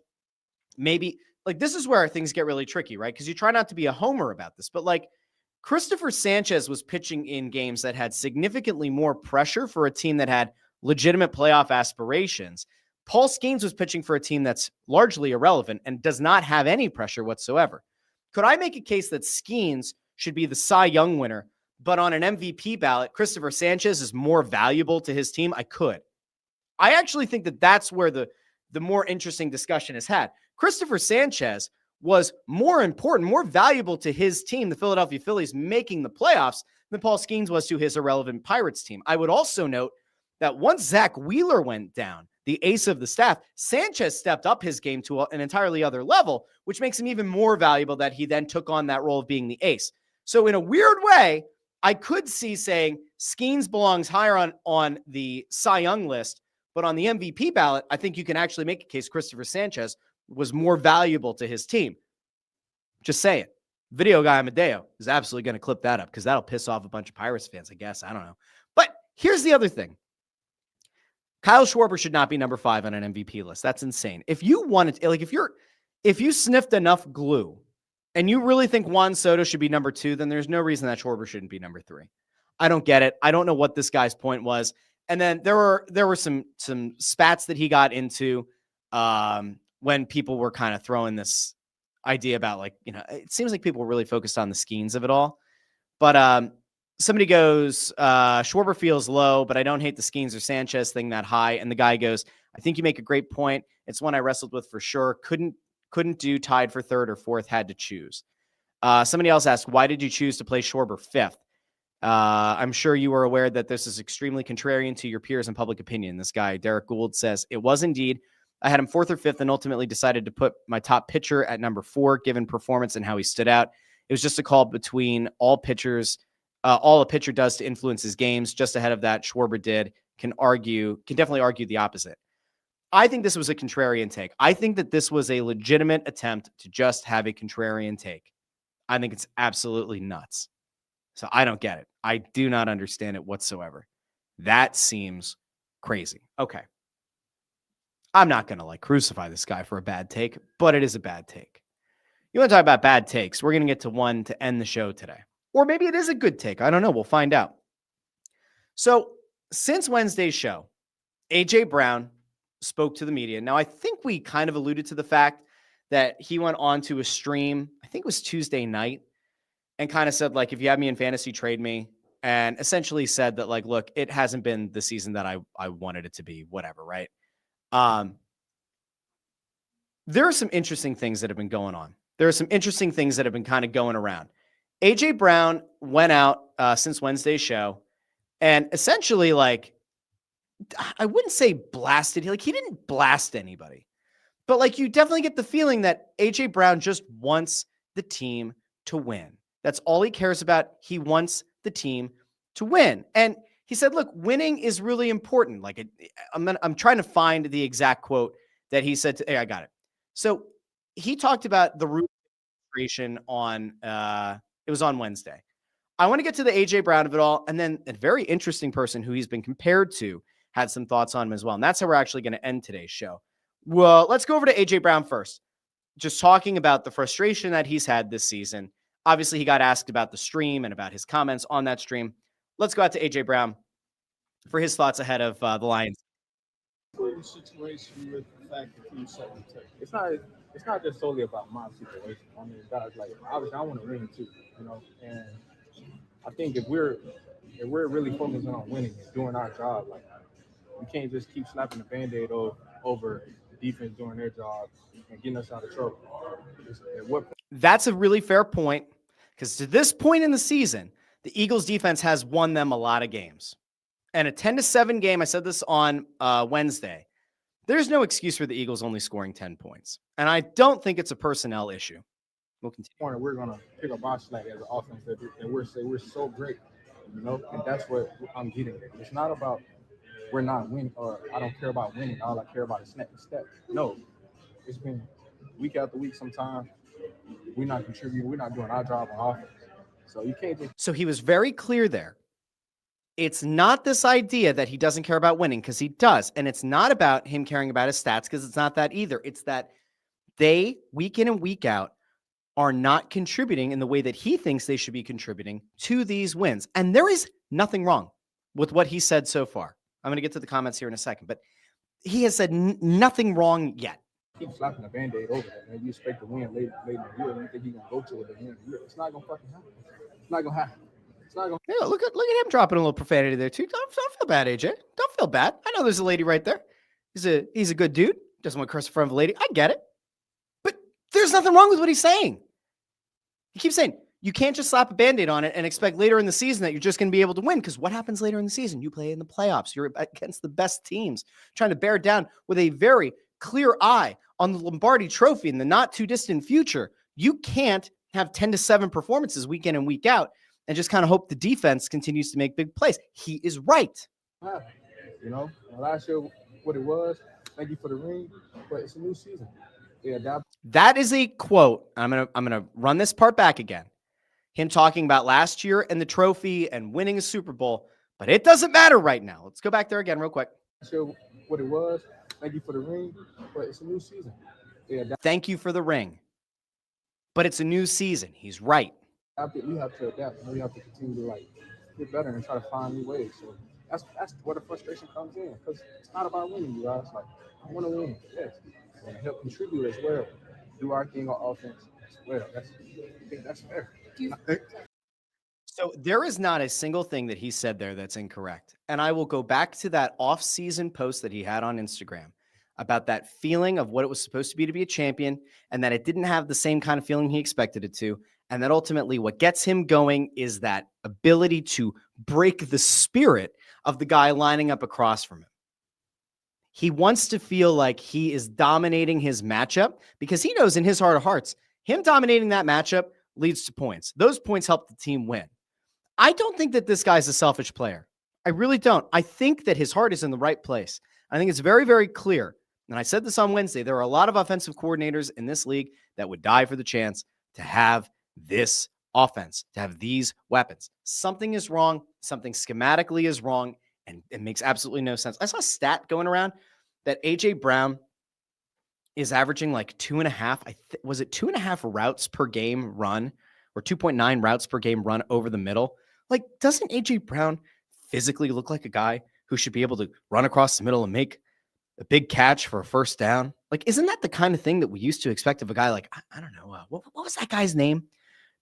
maybe, like this is where things get really tricky, right? Because you try not to be a homer about this, but like Christopher Sanchez was pitching in games that had significantly more pressure for a team that had legitimate playoff aspirations. Paul Skeens was pitching for a team that's largely irrelevant and does not have any pressure whatsoever. Could I make a case that Skeens should be the Cy Young winner, but on an MVP ballot, Christopher Sanchez is more valuable to his team? I could. I actually think that that's where the more interesting discussion is had. Christopher Sanchez was more important, more valuable to his team, the Philadelphia Phillies, making the playoffs than Paul Skeens was to his irrelevant Pirates team. I would also note that once Zach Wheeler went down, the ace of the staff, Sanchez stepped up his game to an entirely other level, which makes him even more valuable that he then took on that role of being the ace. So in a weird way, I could see saying Skeens belongs higher on the Cy Young list, but on the MVP ballot, I think you can actually make a case Christopher Sanchez was more valuable to his team. Just say it. Video guy Amadeo is absolutely going to clip that up because that'll piss off a bunch of Pirates fans, I guess. I don't know. But here's the other thing. Kyle Schwarber should not be number 5 on an MVP list. That's insane. If you wanted to, like, if you sniffed enough glue and you really think Juan Soto should be number 2, then there's no reason that Schwarber shouldn't be number 3. I don't get it. I don't know what this guy's point was. And then there were some spats that he got into when people were kind of throwing this idea about, like, you know, it seems like people were really focused on the Skeens of it all. But somebody goes, Schwarber feels low, but I don't hate the Skeens or Sanchez thing that high. And the guy goes, I think you make a great point. It's one I wrestled with for sure. Couldn't do tied for 3rd or 4th, had to choose. Somebody else asked, why did you choose to play Schwarber 5th? I'm sure you are aware that this is extremely contrarian to your peers and public opinion. This guy, Derek Gould, says, it was indeed. I had him 4th or 5th and ultimately decided to put my top pitcher at number 4, given performance and how he stood out. It was just a call between all pitchers, all a pitcher does to influence his games. Just ahead of that, Schwarber can definitely argue the opposite. I think this was a contrarian take. I think that this was a legitimate attempt to just have a contrarian take. I think it's absolutely nuts. So I don't get it. I do not understand it whatsoever. That seems crazy. Okay. I'm not going to like crucify this guy for a bad take, but it is a bad take. You want to talk about bad takes? We're going to get to one to end the show today. Or maybe it is a good take. I don't know. We'll find out. So since Wednesday's show, AJ Brown spoke to the media. Now, I think we kind of alluded to the fact that he went on to a stream, I think it was Tuesday night, and kind of said, like, if you have me in fantasy, trade me. And essentially said that, like, look, it hasn't been the season that I wanted it to be, whatever, right? There are some interesting things that have been going on. There are some interesting things that have been kind of going around. AJ Brown went out since Wednesday's show and essentially, like, I wouldn't say blasted. Like, he didn't blast anybody, but like, you definitely get the feeling that AJ Brown just wants the team to win. That's all he cares about. He wants the team to win. And He said, look, winning is really important. Like I'm trying to find the exact quote that he said. Hey, I got it. So he talked about the root frustration on, it was on Wednesday. I want to get to the AJ Brown of it all. And then a very interesting person who he's been compared to had some thoughts on him as well. And that's how we're actually going to end today's show. Well, let's go over to AJ Brown first. Just talking about the frustration that he's had this season. Obviously, he got asked about the stream and about his comments on that stream. Let's go out to AJ Brown for his thoughts ahead of the Lions. Situation with the fact that you set the take. It's not just solely about my situation. I mean, guys, like obviously I want to win too, you know. And I think if we're really focusing on winning and doing our job, like we can't just keep slapping the Band-Aid over the defense doing their job and getting us out of trouble. That's a really fair point, because to this point in the season, the Eagles defense has won them a lot of games. And a 10-7 game, I said this on Wednesday, there's no excuse for the Eagles only scoring 10 points. And I don't think it's a personnel issue. We'll continue. We're going to pick up our slack as an offense that we're so great, you know, and that's what I'm getting at. It's not about we're not winning or I don't care about winning. All I care about is snap and step. No, it's been week after week sometimes. We're not contributing. We're not doing our job on offense. So you can't just. So he was very clear there. It's not this idea that he doesn't care about winning, because he does. And it's not about him caring about his stats, because it's not that either. It's that they, week in and week out, are not contributing in the way that he thinks they should be contributing to these wins. And there is nothing wrong with what he said so far. I'm going to get to the comments here in a second, but he has said nothing wrong yet. Keep slapping the Band-Aid over that, man. You expect to win late in the year. You think he's going to go to it at the end of the year. It's not going to fucking happen. It's not going to happen. It's not going to. Yeah, look at him dropping a little profanity there too. Don't feel bad, AJ. Don't feel bad. I know there's a lady right there. He's a good dude. Doesn't want to curse in front of a lady. I get it. But there's nothing wrong with what he's saying. He keeps saying, you can't just slap a Band-Aid on it and expect later in the season that you're just going to be able to win, because what happens later in the season? You play in the playoffs. You're against the best teams, trying to bear down with a very clear eye on the Lombardi Trophy in the not too distant future. You can't have 10-7 performances week in and week out and just kind of hope the defense continues to make big plays. He is right. You know, last year, what it was, thank you for the ring, but it's a new season. Yeah, that is a quote. I'm gonna run this part back again. Him talking about last year and the trophy and winning a Super Bowl, but it doesn't matter right now. Let's go back there again real quick. Sure what it was. Thank you for the ring, but it's a new season. Yeah, thank you for the ring, but it's a new season. He's right. We have to adapt, and we have to continue to get better and try to find new ways. So that's where the frustration comes in, because it's not about winning, you guys. Like, I want to win, yes, I want to help contribute as well, do our thing on offense as well. I think that's fair. So there is not a single thing that he said there that's incorrect. And I will go back to that off-season post that he had on Instagram about that feeling of what it was supposed to be a champion, and that it didn't have the same kind of feeling he expected it to. And that ultimately what gets him going is that ability to break the spirit of the guy lining up across from him. He wants to feel like he is dominating his matchup, because he knows in his heart of hearts, him dominating that matchup leads to points. Those points help the team win. I don't think that this guy's a selfish player. I really don't. I think that his heart is in the right place. I think it's very, very clear. And I said this on Wednesday. There are a lot of offensive coordinators in this league that would die for the chance to have this offense, to have these weapons. Something is wrong. Something schematically is wrong. And it makes absolutely no sense. I saw a stat going around that AJ Brown is averaging like 2.5. Was it 2.5 routes per game run, or 2.9 routes per game run over the middle? Like, doesn't AJ Brown physically look like a guy who should be able to run across the middle and make a big catch for a first down? Like, isn't that the kind of thing that we used to expect of a guy like, I don't know, what was that guy's name?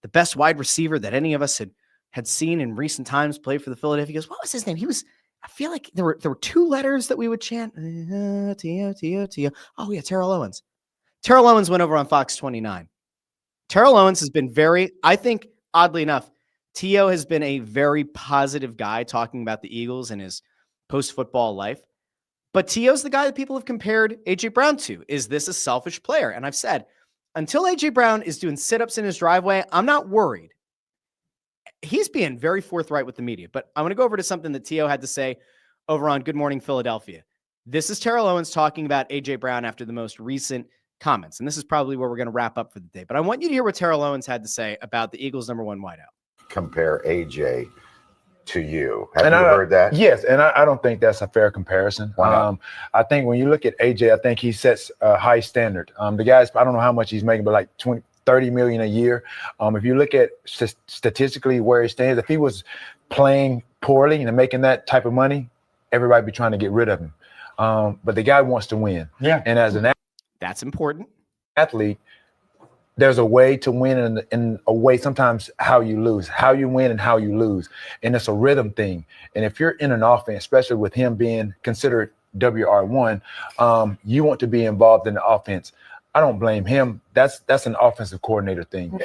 The best wide receiver that any of us had seen in recent times play for the Philadelphia Eagles. What was his name? I feel like there were two letters that we would chant. T-O. Oh, yeah, Terrell Owens. Terrell Owens went over on Fox 29. Terrell Owens has been I think, oddly enough, T.O. has been a very positive guy talking about the Eagles in his post-football life. But T.O.'s the guy that people have compared A.J. Brown to. Is this a selfish player? And I've said, until A.J. Brown is doing sit-ups in his driveway, I'm not worried. he's being very forthright with the media. But I'm going to go over to something that T.O. had to say over on Good Morning Philadelphia. This is Terrell Owens talking about A.J. Brown after the most recent comments. And this is probably where we're going to wrap up for the day. But I want you to hear what Terrell Owens had to say about the Eagles' number 1 wideout. Compare A.J. to you. Have you heard that? Yes, and I don't think that's a fair comparison. Why not? I think when you look at A.J., I think he sets a high standard. The guy's, I don't know how much he's making, but like 30 million a year. If you look at statistically where he stands, if he was playing poorly and making that type of money, everybody be trying to get rid of him. But the guy wants to win. Yeah. And as an That's important. athlete, there's a way to win and a way sometimes how you lose, how you win and how you lose. And it's a rhythm thing. And if you're in an offense, especially with him being considered WR1, you want to be involved in the offense. I don't blame him. That's an offensive coordinator thing.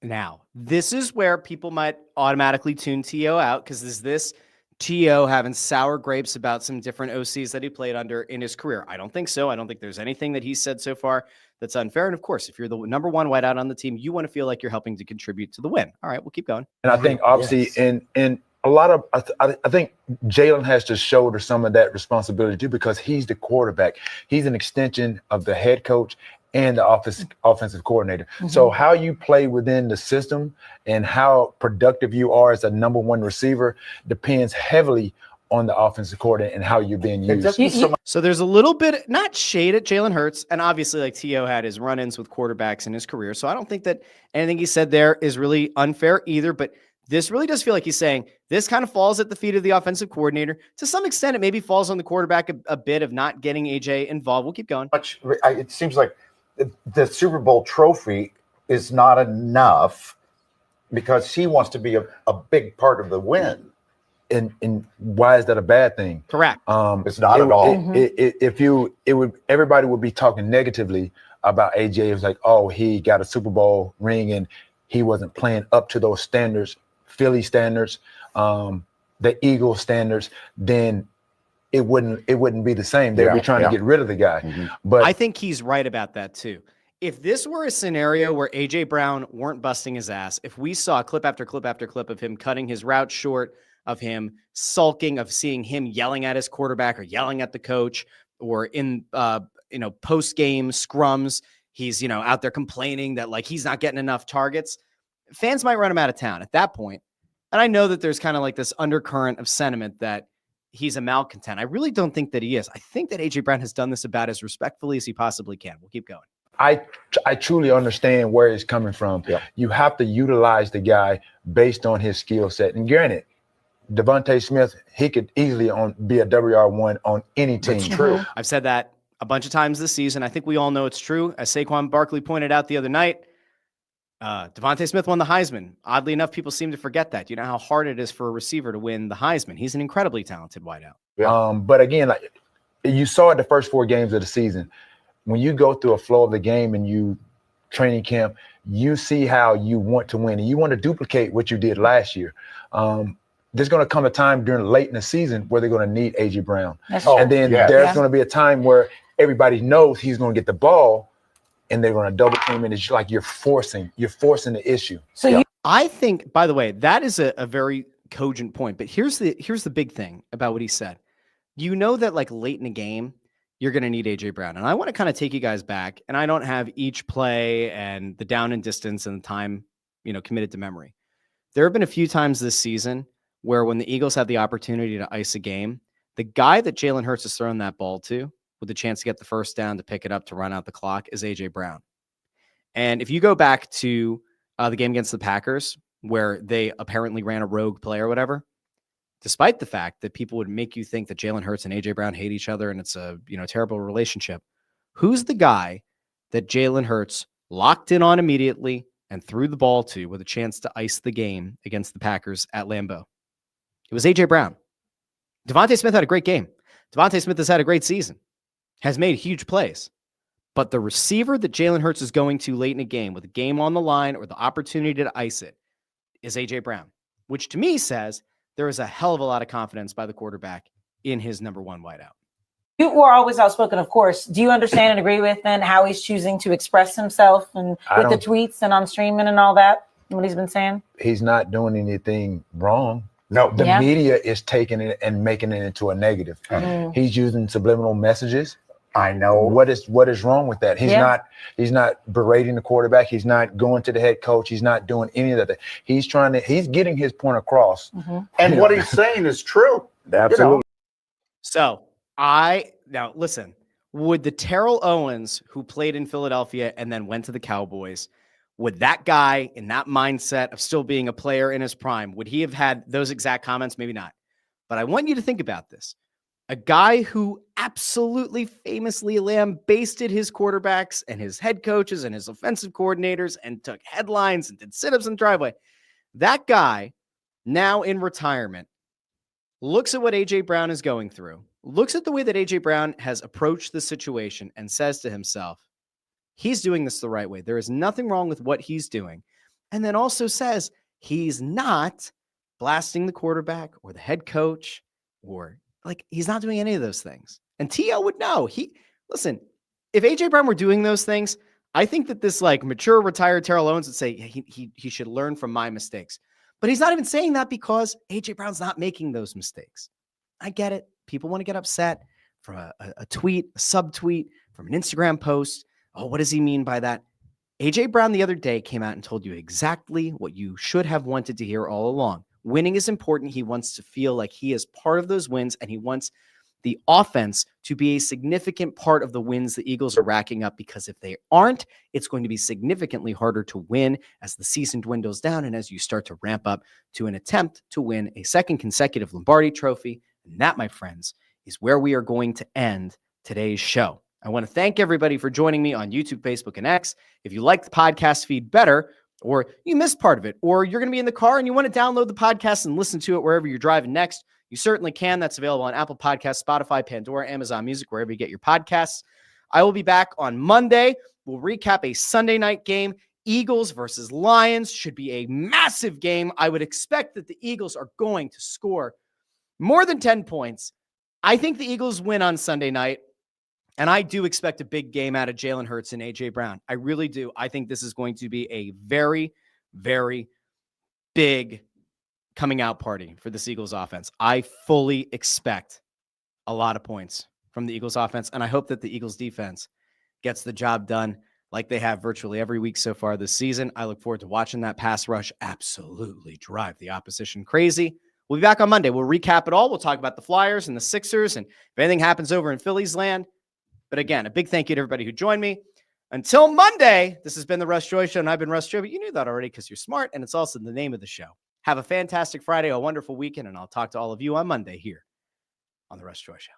Now, this is where people might automatically tune T.O. out because is this T.O. having sour grapes about some different OCs that he played under in his career? I don't think so. I don't think there's anything that he's said so far that's unfair. And of course, if you're the number 1 wideout on the team, you want to feel like you're helping to contribute to the win. All right, we'll keep going. And I think obviously in a lot of, I think Jalen has to shoulder some of that responsibility too, because he's the quarterback. He's an extension of the head coach and the offensive coordinator. Mm-hmm. So how you play within the system and how productive you are as a number 1 receiver depends heavily on the offensive coordinator and how you're being used. So there's a little bit, not shade at Jalen Hurts, and obviously like T.O. had his run-ins with quarterbacks in his career. So I don't think that anything he said there is really unfair either, but this really does feel like he's saying this kind of falls at the feet of the offensive coordinator. To some extent, it maybe falls on the quarterback a bit of not getting AJ involved. We'll keep going. It seems like the Super Bowl trophy is not enough because he wants to be a big part of the win. And why is that a bad thing? Correct. It's not at all. Everybody would be talking negatively about AJ. It was like, oh, he got a Super Bowl ring and he wasn't playing up to those standards, Philly standards, the Eagles standards. Then it wouldn't be the same. They'd be trying to get rid of the guy. Mm-hmm. But I think he's right about that too. If this were a scenario where AJ Brown weren't busting his ass, if we saw clip after clip after clip of him cutting his route short, of him sulking, of seeing him yelling at his quarterback or yelling at the coach, or in post-game scrums, he's out there complaining that like he's not getting enough targets, fans might run him out of town at that point. And I know that there's kind of like this undercurrent of sentiment that he's a malcontent. I really don't think that he is. I think that AJ Brown has done this about as respectfully as he possibly can. We'll keep going. I truly understand where he's coming from. Yeah. You have to utilize the guy based on his skill set. And granted, Devontae Smith, he could easily be a WR1 on any team. That's true. I've said that a bunch of times this season. I think we all know it's true. As Saquon Barkley pointed out the other night, Devontae Smith won the Heisman. Oddly enough, people seem to forget that. You know how hard it is for a receiver to win the Heisman. He's an incredibly talented wideout. Yeah. But again, like you saw it the first 4 games of the season. When you go through a flow of the game and you training camp, you see how you want to win and you want to duplicate what you did last year. There's going to come a time late in the season where they're going to need A.J. Brown. And then there's going to be a time where everybody knows he's going to get the ball and they're going to double team. And it's like you're forcing the issue. So I think, by the way, that is a very cogent point. But here's the big thing about what he said. You know that like late in the game, you're going to need A.J. Brown. And I want to kind of take you guys back. And I don't have each play and the down and distance and the time, committed to memory. There have been a few times this season where when the Eagles had the opportunity to ice a game, the guy that Jalen Hurts has thrown that ball to with the chance to get the first down, to pick it up, to run out the clock is A.J. Brown. And if you go back to the game against the Packers, where they apparently ran a rogue play or whatever, despite the fact that people would make you think that Jalen Hurts and A.J. Brown hate each other and it's a terrible relationship, who's the guy that Jalen Hurts locked in on immediately and threw the ball to with a chance to ice the game against the Packers at Lambeau? It was A.J. Brown. Devontae Smith had a great game. Devontae Smith has had a great season, has made huge plays. But the receiver that Jalen Hurts is going to late in a game with a game on the line or the opportunity to ice it is A.J. Brown, which to me says there is a hell of a lot of confidence by the quarterback in his number 1 wideout. You were always outspoken, of course. Do you understand and agree with then how he's choosing to express himself and with the tweets and on streaming and all that? What he's been saying? He's not doing anything wrong. No, The Yeah. media is taking it and making it into a negative. Mm. He's using subliminal messages. I know. What is wrong with that? He's Yeah. not berating the quarterback. He's not going to the head coach. He's not doing any of that. He's getting his point across. And what he's saying is true. Absolutely. So now listen, would the Terrell Owens who played in Philadelphia and then went to the Cowboys, would that guy in that mindset of still being a player in his prime, would he have had those exact comments? Maybe not. But I want you to think about this. A guy who absolutely famously lambasted his quarterbacks and his head coaches and his offensive coordinators and took headlines and did sit-ups in the driveway. That guy, now in retirement, looks at what A.J. Brown is going through, looks at the way that A.J. Brown has approached the situation and says to himself, he's doing this the right way. There is nothing wrong with what he's doing. And then also says he's not blasting the quarterback or the head coach or he's not doing any of those things. And T.O. would know. Listen, if A.J. Brown were doing those things, I think that this mature retired Terrell Owens would say he should learn from my mistakes. But he's not even saying that because A.J. Brown's not making those mistakes. I get it. People want to get upset from a tweet, a subtweet, from an Instagram post. Oh, what does he mean by that? A.J. Brown the other day came out and told you exactly what you should have wanted to hear all along. Winning is important. He wants to feel like he is part of those wins, and he wants the offense to be a significant part of the wins the Eagles are racking up, because if they aren't, it's going to be significantly harder to win as the season dwindles down and as you start to ramp up to an attempt to win a second consecutive Lombardi trophy. And that, my friends, is where we are going to end today's show. I want to thank everybody for joining me on YouTube, Facebook, and X. If you like the podcast feed better, or you missed part of it, or you're going to be in the car and you want to download the podcast and listen to it wherever you're driving next, you certainly can. That's available on Apple Podcasts, Spotify, Pandora, Amazon Music, wherever you get your podcasts. I will be back on Monday. We'll recap a Sunday night game. Eagles versus Lions should be a massive game. I would expect that the Eagles are going to score more than 10 points. I think the Eagles win on Sunday night. And I do expect a big game out of Jalen Hurts and A.J. Brown. I really do. I think this is going to be a very, very big coming out party for this Eagles offense. I fully expect a lot of points from the Eagles offense, and I hope that the Eagles defense gets the job done like they have virtually every week so far this season. I look forward to watching that pass rush absolutely drive the opposition crazy. We'll be back on Monday. We'll recap it all. We'll talk about the Flyers and the Sixers, and if anything happens over in Phillies land. But again, a big thank you to everybody who joined me. Until Monday, this has been the Russ Joy Show, and I've been Russ Joy, but you knew that already because you're smart, and it's also the name of the show. Have a fantastic Friday, a wonderful weekend, and I'll talk to all of you on Monday here on the Russ Joy Show.